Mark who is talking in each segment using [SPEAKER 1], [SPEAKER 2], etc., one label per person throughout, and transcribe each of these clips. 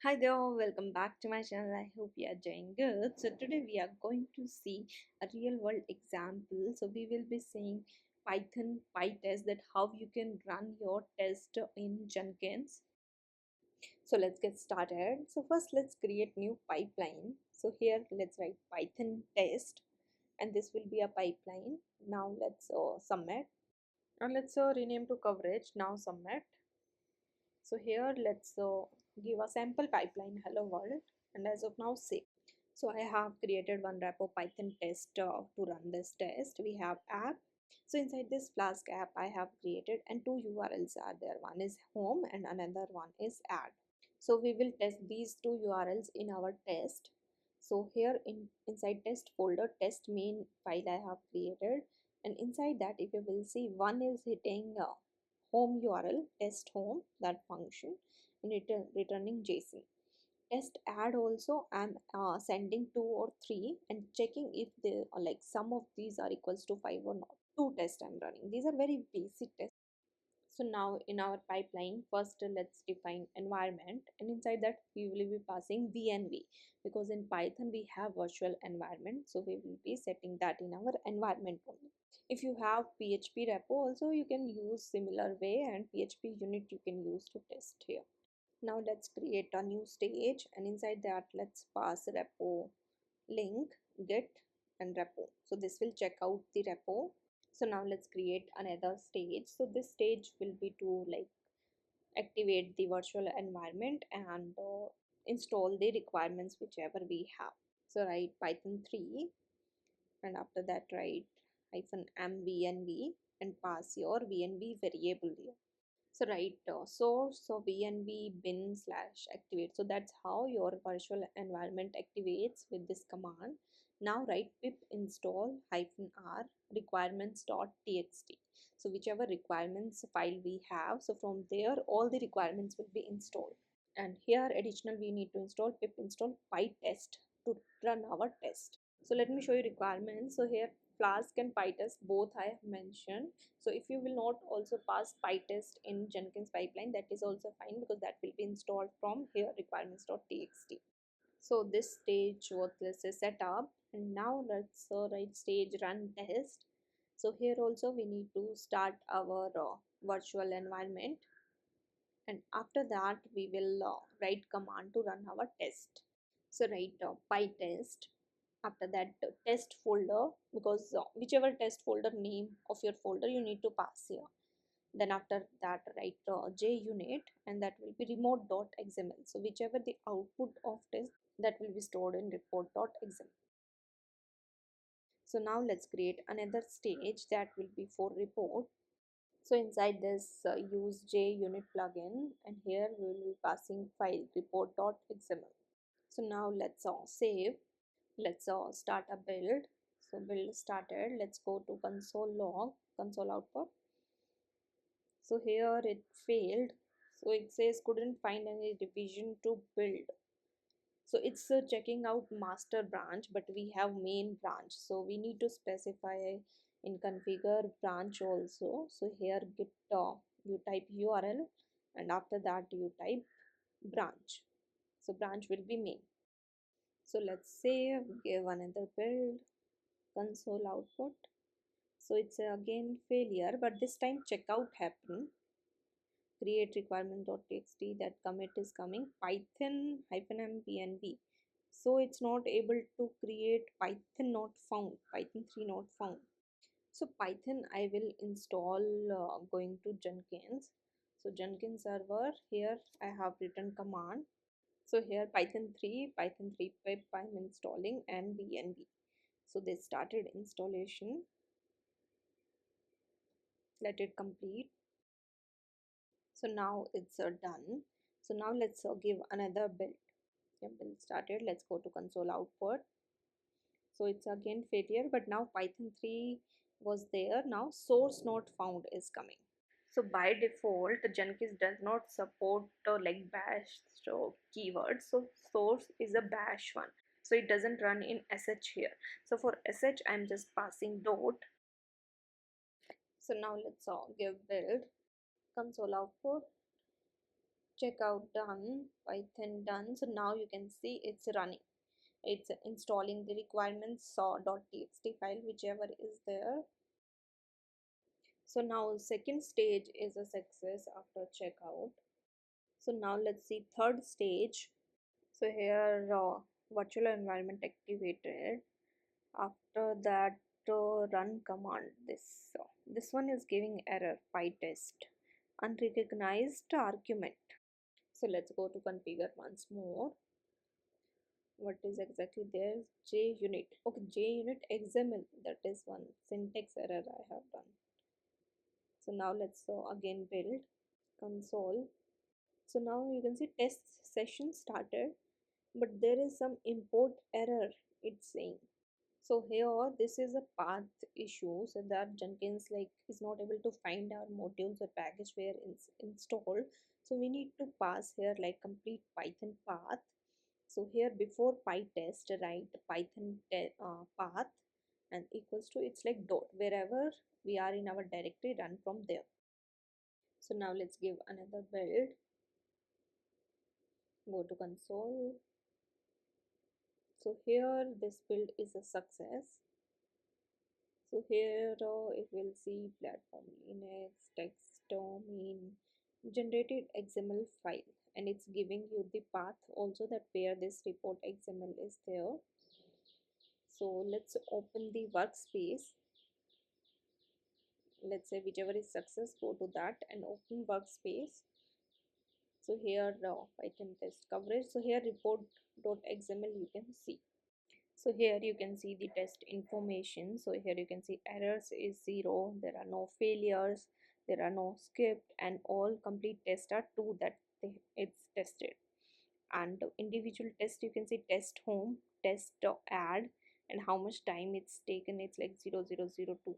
[SPEAKER 1] Hi there, welcome back to my channel. I hope you are doing good. So today we are going to see a real world example. So we will be seeing Python Pytest, that how you can run your test in Jenkins. So let's get started. So first let's create new pipeline. So here let's write Python test and this will be a pipeline. Now let's submit and let's rename to coverage. Now submit. So here let's give a sample pipeline hello world and as of now save. So I have created one repo Python test to run this test. We have app. So inside this Flask app I have created and two URLs are there. One is home and another one is add. So we will test these two URLs in our test. So here inside test folder test main file I have created, and inside that if you will see one is hitting home URL test home that function and returning JSON. Test add also I'm sending 2 or 3 and checking if they are like some of these are equals to 5 or not. Two tests I'm running. These are very basic tests. So now in our pipeline, first let's define environment, and inside that we will be passing VNV because in Python we have virtual environment. So we will be setting that in our environment only. If you have PHP repo also you can use similar way, and PHP unit you can use to test here. Now let's create a new stage and inside that let's pass repo link, get and repo. So this will check out the repo. So now let's create another stage. So this stage will be to like activate the virtual environment and install the requirements whichever we have. So write Python 3 and after that write -m and pass your VNV variable here. So write source of VNV bin slash activate. So that's how your virtual environment activates with this command. Now write pip install -r requirements.txt. So whichever requirements file we have, so from there all the requirements will be installed. And here additional we need to install pip install Pytest to run our test. So let me show you requirements. So here Flask and Pytest both I have mentioned. So if you will not also pass Pytest in Jenkins pipeline, that is also fine because that will be installed from here requirements.txt. So this stage what this is set up, and now let's write stage run test. So here also we need to start our virtual environment, and after that we will write command to run our test. So write pytest, after that test folder, because whichever test folder name of your folder you need to pass here. Then after that write junit and that will be remote.xml. So whichever the output of test, that will be stored in report.xml. So now let's create another stage that will be for report. So inside this use junit plugin, and here we will be passing file report.xml. So now let's save. Let's start a build. So build started. Let's go to console log, console output. So here it failed. So it says couldn't find any revision to build. So it's checking out master branch, but we have main branch. So we need to specify in configure branch also. So here git you type URL and after that you type branch. So branch will be main. So let's save, give another build, console output. So it's again failure, but this time checkout happened. Create requirement.txt, that commit is coming python -m pnb. So it's not able to create python not found, python 3 not found. So python I will install going to Jenkins. So Jenkins server, here I have written command. So here python 3 pip I'm installing and vnv. So they started installation. Let it complete. So now it's done. So now let's give another build. Yeah, build started. Let's go to console output. So it's again failure, but now python 3 was there. Now source not found is coming. So by default Jenkins does not support like bash so keywords. So source is a bash one, so it doesn't run in sh here. So for sh I'm just passing dot. So now let's give build, console output, checkout done, Python done. So now you can see it's running. It's installing the requirements saw.txt file, whichever is there. So now second stage is a success after checkout. So now let's see third stage. So here virtual environment activated. After that run command, this one is giving error Pytest unrecognized argument. So let's go to configure once more. What is exactly there? JUnit. Okay, JUnit XML. That is one syntax error I have done. So now let's again build console. So now you can see test session started, but there is some import error it's saying. So here this is a path issue, so that Jenkins like is not able to find our modules or package where it's installed. So we need to pass here like complete Python path. So here before Pytest, write Python path and equals to, it's like dot, wherever we are in our directory, run from there. So now let's give another build. Go to console. So here this build is a success. So here it will see platform Linux text domain generated XML file, and it's giving you the path also that where this report XML is there. So let's open the workspace. Let's say whichever is success, go to that and open workspace. So here Python test coverage. So here report.xml you can see. So here you can see the test information. So here you can see errors is 0, there are no failures, there are no skipped, and all complete tests are 2 that it's tested. And individual test you can see test home, test add, and how much time it's taken, it's like 0002.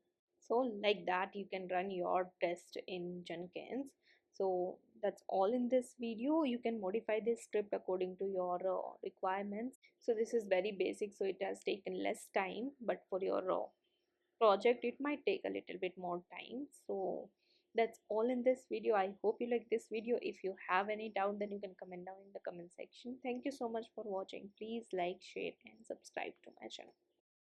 [SPEAKER 1] So like that you can run your test in Jenkins. So that's all in this video. You can modify this script according to your requirements. So this is very basic, so it has taken less time, but for your project it might take a little bit more time. So that's all in this video. I hope you like this video. If you have any doubt, then you can comment down in the comment section. Thank you so much for watching. Please like, share and subscribe to my channel.